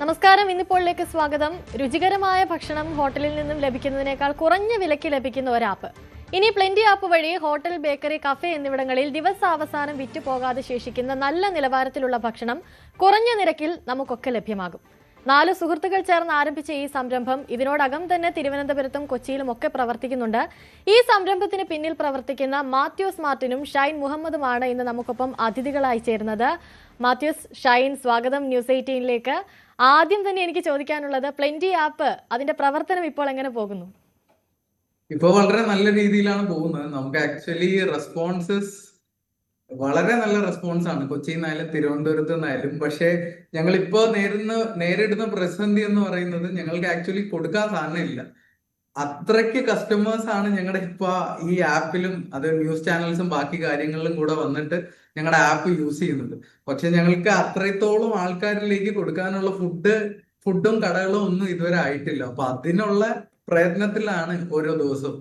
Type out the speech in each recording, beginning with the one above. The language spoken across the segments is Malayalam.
നമസ്കാരം. ഇന്നിപ്പോഴിലേക്ക് സ്വാഗതം. രുചികരമായ ഭക്ഷണം ഹോട്ടലിൽ നിന്നും ലഭിക്കുന്നതിനേക്കാൾ കുറഞ്ഞ വിലയ്ക്ക് ലഭിക്കുന്ന ഒരു ആപ്പ്. ഇനി പ്ലെന്റി ആപ്പ് വഴി ഹോട്ടൽ, ബേക്കറി, കഫേ എന്നിവിടങ്ങളിൽ ദിവസാവസാനം വിറ്റുപോകാതെ ശേഷിക്കുന്ന നല്ല നിലവാരത്തിലുള്ള ഭക്ഷണം കുറഞ്ഞ നിരക്കിൽ നമുക്കൊക്കെ ലഭ്യമാകും. 4 സുഹൃത്തുക്കൾ ചേർന്ന് ആരംഭിച്ച ഈ സംരംഭം ഇതിനോടകം തന്നെ തിരുവനന്തപുരത്തും കൊച്ചിയിലും ഒക്കെ പ്രവർത്തിക്കുന്നുണ്ട്. ഈ സംരംഭത്തിന് പിന്നിൽ പ്രവർത്തിക്കുന്ന മാത്യൂസ് മാർട്ടിനും ഷൈൻ മുഹമ്മദുമാണ് ഇന്ന് നമുക്കൊപ്പം അതിഥികളായി ചേരുന്നത്. മാത്യൂസ്, ഷൈൻ, സ്വാഗതം ന്യൂസ് 18ലേക്ക്. ആദ്യം തന്നെ എനിക്ക് ചോദിക്കാനുള്ളത്, പ്ലെന്റി ആപ്പ് അതിന്റെ പ്രവർത്തനം ഇപ്പോൾ എങ്ങനെ പോകുന്നു? ഇപ്പോൾ വളരെ നല്ല രീതിയിലാണ് പോകുന്നത്. നമുക്ക് ആക്ച്വലി റെസ്പോൺസസ് വളരെ നല്ല റെസ്പോൺസ് ആണ്, കൊച്ചിയിൽ നിന്നായാലും തിരുവനന്തപുരത്ത് നിന്നായാലും. പക്ഷെ ഞങ്ങളിപ്പോ നേരിടുന്ന പ്രതിസന്ധി എന്ന് പറയുന്നത്, ഞങ്ങൾക്ക് ആക്ച്വലി കൊടുക്കാൻ സാധനമില്ല. അത്രയ്ക്ക് കസ്റ്റമേഴ്സ് ആണ് ഞങ്ങളുടെ ഇപ്പൊ ഈ ആപ്പിലും അത് ന്യൂസ് ചാനൽസും ബാക്കി കാര്യങ്ങളിലും കൂടെ വന്നിട്ട് ഞങ്ങളുടെ ആപ്പ് യൂസ് ചെയ്യുന്നത്. പക്ഷെ ഞങ്ങൾക്ക് അത്രത്തോളം ആൾക്കാരിലേക്ക് കൊടുക്കാനുള്ള ഫുഡും കടകളും ഒന്നും ഇതുവരെ ആയിട്ടില്ല. അപ്പൊ അതിനുള്ള പ്രയത്നത്തിലാണ് ഓരോ ദിവസവും.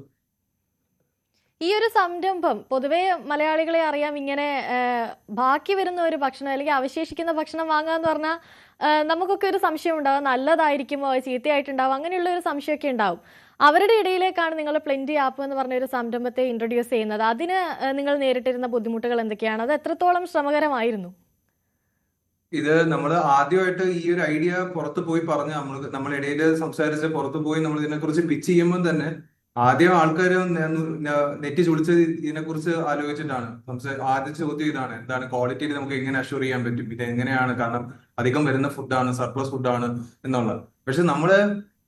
ഈ ഒരു സംരംഭം പൊതുവെ മലയാളികളെ അറിയാം, ഇങ്ങനെ ബാക്കി വരുന്ന ഒരു ഭക്ഷണം അല്ലെങ്കിൽ അവശേഷിക്കുന്ന ഭക്ഷണം വാങ്ങാന്ന് പറഞ്ഞാൽ നമുക്കൊക്കെ ഒരു സംശയം ഉണ്ടാവും, നല്ലതായിരിക്കുമോ, ചീത്തയായിട്ടുണ്ടാവും, അങ്ങനെയുള്ള ഒരു സംശയമൊക്കെ ഉണ്ടാവും. അവരുടെ ഇടയിലേക്കാണ് നിങ്ങൾ പ്ലെന്റി ആപ്പ് എന്ന് പറഞ്ഞ ഒരു സംരംഭത്തെ ഇൻട്രൊഡ്യൂസ് ചെയ്യുന്നത്. അതിന് നിങ്ങൾ നേരിട്ടിരുന്ന ബുദ്ധിമുട്ടുകൾ എന്തൊക്കെയാണ്? അത് എത്രത്തോളം ശ്രമകരമായിരുന്നു? ഇത് നമ്മൾ ആദ്യമായിട്ട് ഈ ഒരു ഐഡിയ പുറത്തു പോയി പറഞ്ഞ് നമ്മളിടയിൽ സംസാരിച്ച് പുറത്തു പോയി നമ്മൾ ഇതിനെക്കുറിച്ച് പിച്ച് ചെയ്യുമ്പോൾ തന്നെ ആദ്യം ആൾക്കാർ നെറ്റ് ചുളിച്ച് ഇതിനെക്കുറിച്ച് ആലോചിച്ചിട്ടാണ്. ആദ്യ ചോദ്യം ഇതാണ്, എന്താണ് ക്വാളിറ്റിയിൽ നമുക്ക് എങ്ങനെ അഷ്യൂർ ചെയ്യാൻ പറ്റും, ഇത് എങ്ങനെയാണ്, കാരണം അധികം വരുന്ന ഫുഡാണ്, സർപ്ലസ് ഫുഡാണ് എന്നുള്ളത്. പക്ഷെ നമ്മള്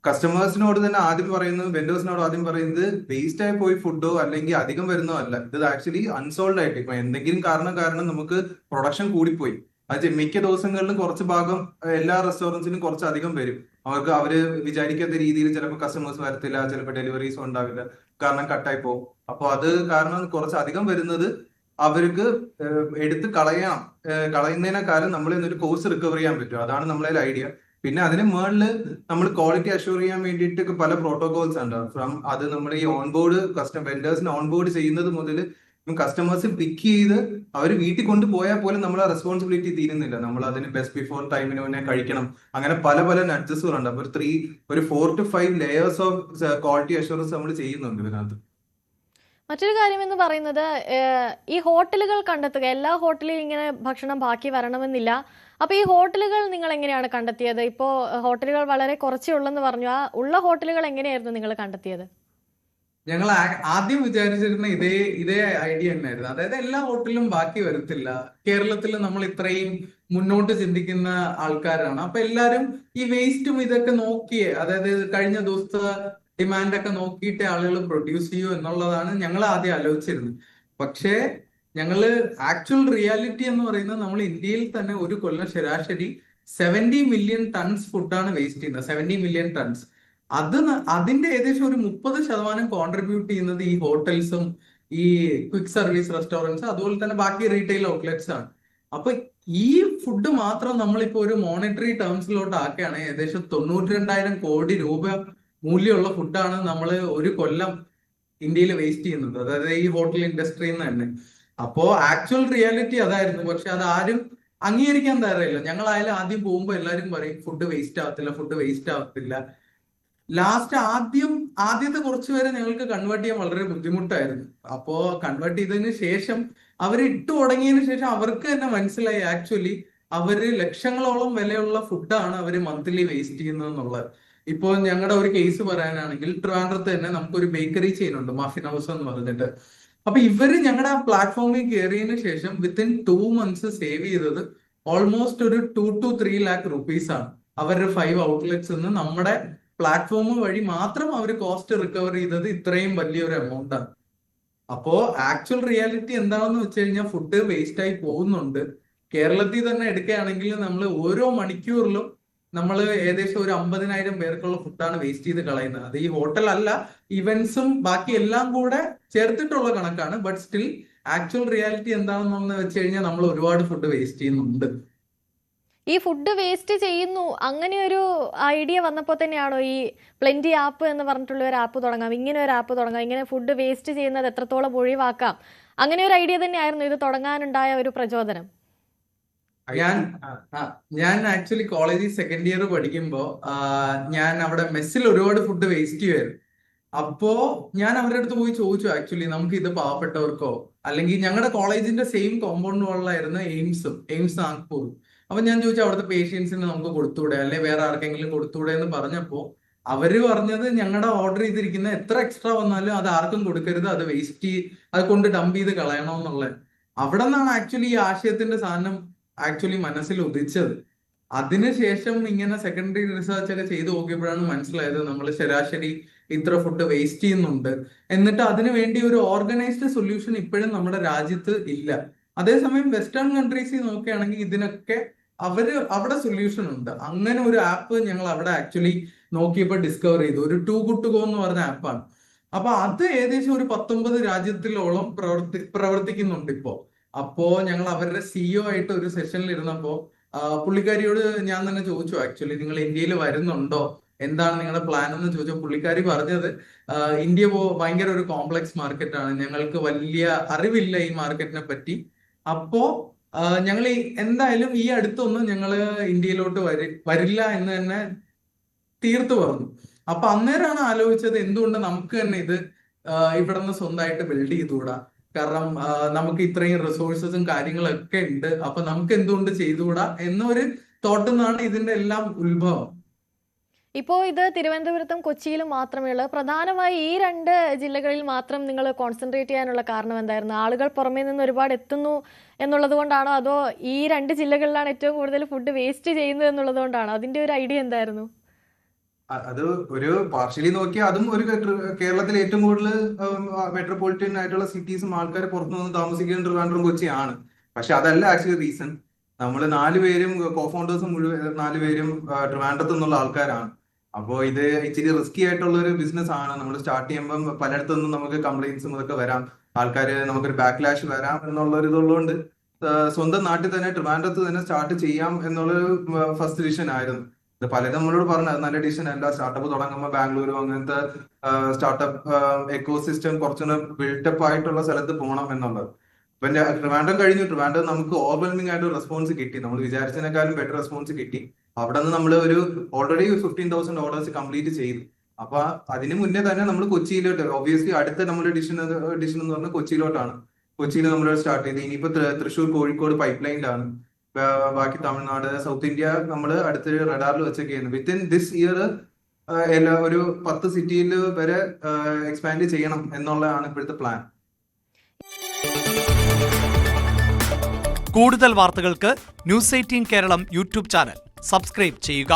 കസ്റ്റമേഴ്സിനോട് തന്നെ ആദ്യം പറയുന്നത്, വെൻഡേഴ്സിനോട് ആദ്യം പറയുന്നത്, വേസ്റ്റ് ആയി പോയി ഫുഡോ അല്ലെങ്കിൽ അധികം വരുന്നോ അല്ല, ഇത് ആക്ച്വലി അൺസോൾഡ് ആയിട്ട് ഇപ്പൊ എന്തെങ്കിലും കാരണം നമുക്ക് പ്രൊഡക്ഷൻ കൂടിപ്പോയി. അത് മിക്ക ദിവസങ്ങളിലും കുറച്ച് ഭാഗം എല്ലാ റെസ്റ്റോറൻറ്റ്സിനും കുറച്ച് അധികം വരും. അവര് വിചാരിക്കാത്ത രീതിയിൽ ചിലപ്പോൾ കസ്റ്റമേഴ്സ് വരത്തില്ല, ചിലപ്പോൾ ഡെലിവറീസും ഉണ്ടാവില്ല, കാരണം കട്ടായി പോകും. അപ്പൊ അത് കാരണം കുറച്ച് അധികം വരുന്നത് അവർക്ക് എടുത്ത് കളയുന്നതിനേക്കാളും നമ്മളെ ഒരു കോഴ്സ് റിക്കവർ ചെയ്യാൻ പറ്റും. അതാണ് നമ്മളെ ഐഡിയ. പിന്നെ അതിന് മുകളിൽ നമ്മൾ ക്വാളിറ്റി അഷ്യൂർ ചെയ്യാൻ വേണ്ടിയിട്ട് പല പ്രോട്ടോകോൾസ് ഉണ്ട്. അത് നമ്മൾ ഈ ഓൺബോർഡ് വെൻഡേഴ്സിന് ഓൺബോർഡ് ചെയ്യുന്നത് മുതൽ കസ്റ്റമേഴ്സ് പിക്ക് ചെയ്ത് അവർ വീട്ടിൽ കൊണ്ടുപോയാൽ പോലും നമ്മളെ റെസ്പോൺസിബിലിറ്റി തീരുന്നില്ല. നമ്മൾ അതിന് ബെസ്റ്റ് ബിഫോർ ടൈമിന് മുന്നേ കഴിക്കണം. അങ്ങനെ പല നട്ജസുകളുണ്ട്. അപ്പൊ ഒരു 4 to 5 layers of quality assurance നമ്മൾ ചെയ്യുന്നുണ്ട് ഇതിനകത്ത്. മറ്റൊരു കാര്യം എന്ന് പറയുന്നത്, ഈ ഹോട്ടലുകൾ കണ്ടെത്തുക. എല്ലാ ഹോട്ടലിലും ഇങ്ങനെ ഭക്ഷണം ബാക്കി വരണമെന്നില്ല. അപ്പൊ ഈ ഹോട്ടലുകൾ നിങ്ങൾ എങ്ങനെയാണ് കണ്ടെത്തിയത്? ഇപ്പോ ഹോട്ടലുകൾ വളരെ കുറച്ചേ ഉള്ളെന്ന് പറഞ്ഞു. ആ ഉള്ള ഹോട്ടലുകൾ എങ്ങനെയായിരുന്നു നിങ്ങൾ കണ്ടെത്തിയത്? ഞങ്ങൾ ആദ്യം വിചാരിച്ചിരുന്ന ഇതേ ഐഡിയ തന്നെയായിരുന്നു. അതായത് എല്ലാ ഹോട്ടലിലും ബാക്കി വരത്തില്ല. കേരളത്തിൽ നമ്മൾ ഇത്രയും മുന്നോട്ട് ചിന്തിക്കുന്ന ആൾക്കാരാണ്. അപ്പൊ എല്ലാരും ഈ വേസ്റ്റും ഇതൊക്കെ നോക്കിയേ, അതായത് കഴിഞ്ഞ ദിവസത്തെ ഡിമാൻഡ് ഒക്കെ നോക്കിയിട്ട് ആളുകൾ പ്രൊഡ്യൂസ് ചെയ്യൂ എന്നുള്ളതാണ് ഞങ്ങൾ ആദ്യം ആലോചിച്ചിരുന്നത്. പക്ഷേ ഞങ്ങള് ആക്ച്വൽ റിയാലിറ്റി എന്ന് പറയുന്നത്, നമ്മൾ ഇന്ത്യയിൽ തന്നെ ഒരു കൊല്ലം ശരാശരി 70 മില്യൺ ടൺസ് ഫുഡാണ് വേസ്റ്റ് ചെയ്യുന്നത്. 70 മില്യൺ ടൺസ്. അതിന്റെ ഏകദേശം ഒരു 30% കോൺട്രിബ്യൂട്ട് ചെയ്യുന്നത് ഈ ഹോട്ടൽസും ഈ ക്വിക്ക് സർവീസ് റെസ്റ്റോറൻറ്റ്സ്, അതുപോലെ തന്നെ ബാക്കി റീറ്റെയിൽ ഔട്ട്ലെറ്റ്സ് ആണ്. അപ്പൊ ഈ ഫുഡ് മാത്രം നമ്മളിപ്പോ ഒരു മോണിറ്ററി ടേംസിലോട്ട് ആക്കുകയാണെങ്കിൽ ഏകദേശം 92,000 കോടി രൂപ മൂല്യമുള്ള ഫുഡാണ് നമ്മൾ ഒരു കൊല്ലം ഇന്ത്യയിൽ വേസ്റ്റ് ചെയ്യുന്നത്, അതായത് ഈ ഹോട്ടൽ ഇൻഡസ്ട്രിയിൽ നിന്ന് തന്നെ. അപ്പോ ആക്ച്വൽ റിയാലിറ്റി അതായിരുന്നു. പക്ഷെ അത് ആരും അംഗീകരിക്കാൻ തയ്യാറില്ല. ഞങ്ങളായാലും ആദ്യം പോകുമ്പോൾ എല്ലാവരും പറയും ഫുഡ് വേസ്റ്റ് ആവത്തില്ല. ലാസ്റ്റ് ആദ്യത്തെ കുറച്ചു പേരെ ഞങ്ങൾക്ക് കൺവേർട്ട് ചെയ്യാൻ വളരെ ബുദ്ധിമുട്ടായിരുന്നു. അപ്പോ കൺവേർട്ട് ചെയ്തതിന് ശേഷം അവർ ഇട്ടു തുടങ്ങിയതിന് ശേഷം അവർക്ക് തന്നെ മനസ്സിലായി ആക്ച്വലി അവര് ലക്ഷങ്ങളോളം വിലയുള്ള ഫുഡാണ് അവര് മന്ത്ലി വേസ്റ്റ് ചെയ്യുന്നത് എന്നുള്ളത്. ഇപ്പോ ഞങ്ങളുടെ ഒരു കേസ് പറയാനാണെങ്കിൽ, ട്രിവാൻഡ്രത്ത് തന്നെ നമുക്കൊരു ബേക്കറി ചെയിൻ ഉണ്ട്, മഫിൻ ഹൗസ് എന്ന് പറഞ്ഞിട്ട്. അപ്പൊ ഇവര് ഞങ്ങളുടെ ആ പ്ലാറ്റ്ഫോമിൽ കയറിയതിനു ശേഷം വിത്തിൻ 2 months സേവ് ചെയ്തത് ഓൾമോസ്റ്റ് ഒരു 2 to 3 lakh rupees ആണ്. അവരുടെ 5 ഔട്ട്ലെറ്റ്സ് നിന്ന് നമ്മുടെ പ്ലാറ്റ്ഫോം വഴി മാത്രം അവർ കോസ്റ്റ് റിക്കവർ ചെയ്തത് ഇത്രയും വലിയൊരു എമൗണ്ട് ആണ്. അപ്പോ ആക്ച്വൽ റിയാലിറ്റി എന്താണെന്ന് വെച്ച് കഴിഞ്ഞാൽ ഫുഡ് വേസ്റ്റ് ആയി പോകുന്നുണ്ട്. കേരളത്തിൽ തന്നെ എടുക്കുകയാണെങ്കിൽ നമ്മൾ ഓരോ മണിക്കൂറിലും നമ്മൾ ഏകദേശം ഒരു 50,000 പേർക്കുള്ള ഫുഡാണ് വേസ്റ്റ് ചെയ്ത് കളയുന്നത്. അത് ഈ ഹോട്ടൽ അല്ല, ഇവന്റ്സും ബാക്കി എല്ലാം കൂടെ ചേർത്തിട്ടുള്ള കണക്കാണ്. ബട്ട് സ്റ്റിൽ ആക്ച്വൽ റിയാലിറ്റി എന്താണെന്ന് വെച്ച് കഴിഞ്ഞാൽ നമ്മൾ ഒരുപാട് ഫുഡ് വേസ്റ്റ് ചെയ്യുന്നുണ്ട്. ഈ ഫുഡ് വേസ്റ്റ് ചെയ്യുന്നു, അങ്ങനെ ഒരു ഐഡിയ വന്നപ്പോൾ തന്നെയാണോ ഈ പ്ലെന്റി ആപ്പ് എന്ന് പറഞ്ഞിട്ടുള്ള ഒരു ആപ്പ് തുടങ്ങാം, ഇങ്ങനെ ഒരു ആപ്പ് തുടങ്ങാം, ഇങ്ങനെ ഫുഡ് വേസ്റ്റ് ചെയ്യുന്നത് എത്രത്തോളം ഒഴിവാക്കാം, അങ്ങനെ ഒരു ഐഡിയ തന്നെയായിരുന്നു ഇത് തുടങ്ങാനുണ്ടായ ഒരു പ്രചോദനം? ഞാൻ ആക്ച്വലി കോളേജിൽ സെക്കൻഡ് ഇയർ പഠിക്കുമ്പോ ഞാൻ അവിടെ മെസ്സിൽ ഒരുപാട് ഫുഡ് വേസ്റ്റ് ചെയ്യുമായിരുന്നു. അപ്പോ ഞാൻ അവരുടെ അടുത്ത് പോയി ചോദിച്ചു, ആക്ച്വലി നമുക്ക് ഇത് പാവപ്പെട്ടവർക്കോ, അല്ലെങ്കിൽ ഞങ്ങളുടെ കോളേജിന്റെ സെയിം കോമ്പൗണ്ട് വാളിലായിരുന്നു എയിംസ് നാഗ്പൂർ. അപ്പൊ ഞാൻ ചോദിച്ചു അവിടുത്തെ പേഷ്യൻസിന് നമുക്ക് കൊടുത്തൂടെ, അല്ലെ വേറെ ആർക്കെങ്കിലും കൊടുത്തൂടെ എന്ന് പറഞ്ഞപ്പോ അവര് പറഞ്ഞത് ഞങ്ങളുടെ ഓർഡർ ചെയ്തിരിക്കുന്ന എത്ര എക്സ്ട്രാ വന്നാലും അത് ആർക്കും കൊടുക്കരുത്, അത് വേസ്റ്റ് അത് കൊണ്ട് ഡംപ് ചെയ്ത് കളയണമെന്നുള്ളത്. അവിടെ നിന്നാണ് ആക്ച്വലി ഈ ആശയത്തിന്റെ സാധനം ആക്ച്വലി മനസ്സിൽ ഉദിച്ചത്. അതിനുശേഷം ഇങ്ങനെ സെക്കൻഡറി റിസർച്ച് ഒക്കെ ചെയ്ത് നോക്കിയപ്പോഴാണ് മനസ്സിലായത് നമ്മൾ ശരാശരി ഇത്ര ഫുഡ് വേസ്റ്റ് ചെയ്യുന്നുണ്ട്. എന്നിട്ട് അതിനു വേണ്ടി ഒരു ഓർഗനൈസ്ഡ് സൊല്യൂഷൻ ഇപ്പോഴും നമ്മുടെ രാജ്യത്ത് ഇല്ല. അതേസമയം വെസ്റ്റേൺ കൺട്രീസിൽ നോക്കുകയാണെങ്കിൽ ഇതിനൊക്കെ അവിടെ സൊല്യൂഷൻ ഉണ്ട്. അങ്ങനെ ഒരു ആപ്പ് ഞങ്ങൾ അവിടെ ആക്ച്വലി നോക്കിയപ്പോൾ ഡിസ്കവർ ചെയ്തു. ഒരു ടു ഗുഡ് ടു ഗോ എന്ന് പറഞ്ഞ ആപ്പാണ്. അപ്പൊ അത് ഏകദേശം ഒരു 19 രാജ്യത്തിലോളം പ്രവർത്തിക്കുന്നുണ്ട് ഇപ്പോ. അപ്പോ ഞങ്ങൾ അവരുടെ സിഇഒ ആയിട്ട് ഒരു സെഷനിൽ ഇരുന്നപ്പോ പുള്ളിക്കാരിയോട് ഞാൻ തന്നെ ചോദിച്ചു, ആക്ച്വലി നിങ്ങൾ ഇന്ത്യയിൽ വരുന്നുണ്ടോ, എന്താണ് നിങ്ങളുടെ പ്ലാൻ എന്ന് ചോദിച്ചു. പുള്ളിക്കാരി പറഞ്ഞത് ഇന്ത്യ ഭയങ്കര ഒരു കോംപ്ലക്സ് മാർക്കറ്റ് ആണ്, ഞങ്ങൾക്ക് വലിയ അറിവില്ല ഈ മാർക്കറ്റിനെ പറ്റി. അപ്പോ ഞങ്ങൾ എന്തായാലും ഈ അടുത്തൊന്നും ഞങ്ങൾ ഇന്ത്യയിലോട്ട് വരില്ല എന്ന് തന്നെ തീർത്തു പറഞ്ഞു. അപ്പൊ അന്നേരമാണ് ആലോചിച്ചത് എന്തുകൊണ്ട് നമുക്ക് തന്നെ ഇത് ഇവിടെ നിന്ന് സ്വന്തമായിട്ട് ബിൽഡ് ചെയ്തുകൂടാ. കാരണം നമുക്ക് ഇത്രയും റിസോഴ്സസും കാര്യങ്ങളൊക്കെ ഉണ്ട്, അപ്പൊ നമുക്ക് എന്തുകൊണ്ട് ചെയ്തുകൂടാ എന്നൊരു തോട്ടിൽ നിന്നാണ് ഇതിന്റെ എല്ലാം ഉത്ഭവം. ഇപ്പോൾ ഇത് തിരുവനന്തപുരത്തും കൊച്ചിയിലും മാത്രമേ ഉള്ളൂ. പ്രധാനമായി ഈ 2 ജില്ലകളിൽ മാത്രം നിങ്ങൾ കോൺസെൻട്രേറ്റ് ചെയ്യാനുള്ള കാരണം എന്തായിരുന്നു? ആളുകൾ പുറമേ നിന്ന് ഒരുപാട് എത്തുന്നു എന്നുള്ളത് കൊണ്ടാണോ, അതോ ഈ 2 ജില്ലകളിലാണ് ഏറ്റവും കൂടുതൽ ഫുഡ് വേസ്റ്റ് ചെയ്യുന്നത് എന്നുള്ളത് കൊണ്ടാണോ? അതിന്റെ ഒരു ഐഡിയ എന്തായിരുന്നു? അത് ഒരു പാർഷ്യലി നോക്കിയാൽ അതും ഒരു കേരളത്തിലെ ഏറ്റവും കൂടുതൽ മെട്രോപൊളിറ്റൻ ആയിട്ടുള്ള സിറ്റീസും ആൾക്കാർ പുറത്തു നിന്ന് താമസിക്കുന്ന ട്രിവാൻഡ്രം കൊച്ചിയാണ്. പക്ഷെ അതല്ല ആക്ച്വലി റീസൺ. നമ്മൾ 4 പേരും കോഫൗണ്ടേഴ്സും മുഴുവൻ 4 പേരും ട്രിവാൻഡ്രത്ത് നിന്നുള്ള ആൾക്കാരാണ്. അപ്പോൾ ഇത് ഇച്ചിരി റിസ്കി ആയിട്ടുള്ള ഒരു ബിസിനസ് ആണ്. നമ്മൾ സ്റ്റാർട്ട് ചെയ്യുമ്പം പലയിടത്തുനിന്നും നമുക്ക് കംപ്ലൈൻസും ഇതൊക്കെ വരാം, ആൾക്കാർ നമുക്കൊരു ബാക്ക്ലാഷ് വരാം എന്നുള്ള ഒരു ഇതുള്ളതുകൊണ്ട് സ്വന്തം നാട്ടിൽ തന്നെ ട്രിവാൻഡ്രത്ത് തന്നെ സ്റ്റാർട്ട് ചെയ്യാം എന്നുള്ളൊരു ഫസ്റ്റ് ഡിസിഷൻ ആയിരുന്നു. ഇത് പലരും നമ്മളോട് പറഞ്ഞു അത് നല്ല ഡിസിഷൻ അല്ല, സ്റ്റാർട്ടപ്പ് തുടങ്ങുമ്പോൾ ബാംഗ്ലൂരും അങ്ങനത്തെ സ്റ്റാർട്ടപ്പ് എക്കോ സിസ്റ്റം കുറച്ചുകൂടെ ബിൽഡപ്പ് ആയിട്ടുള്ള സ്ഥലത്ത് പോകണം എന്നുള്ളത്. അപ്പൊ ട്രിവാൻഡ്രം കഴിഞ്ഞു. ട്രിവാൻഡ്രം നമുക്ക് ഓവർവെൽമിംഗ് ആയിട്ട് റെസ്പോൺസ് കിട്ടി, നമ്മൾ വിചാരിച്ചതിനേക്കാളും ബെറ്റർ റെസ്പോൺസ് കിട്ടി. അവിടെ നിന്ന് നമ്മൾ ഓൾറെഡി 15,000 ഓർഡേഴ്സ് കംപ്ലീറ്റ് ചെയ്തു. അപ്പൊ അതിന് മുന്നേ തന്നെ നമ്മൾ കൊച്ചിയിലോട്ട്, ഒബ്വിയസ്ലി അടുത്ത നമ്മുടെ ഡിഷൻ എന്ന് പറഞ്ഞാൽ കൊച്ചിയിലോട്ടാണ്. കൊച്ചിയിൽ നമ്മൾ സ്റ്റാർട്ട് ചെയ്ത് ഇനിയിപ്പോ തൃശ്ശൂർ, കോഴിക്കോട് പൈപ്പ് ലൈനിലാണ്. ബാക്കി തമിഴ്നാട്, സൗത്ത് ഇന്ത്യ നമ്മൾ അടുത്തൊരു റഡാറിൽ വെച്ചൊക്കെയാണ്. വിത്തിൻ ദിസ് ഇയർ ഒരു 10 സിറ്റിയിൽ വരെ എക്സ്പാൻഡ് ചെയ്യണം എന്നുള്ളതാണ് ഇപ്പോഴത്തെ പ്ലാൻ. കൂടുതൽ വാർത്തകൾക്ക് news 18 Keralam YouTube channel subscribe ചെയ്യുക.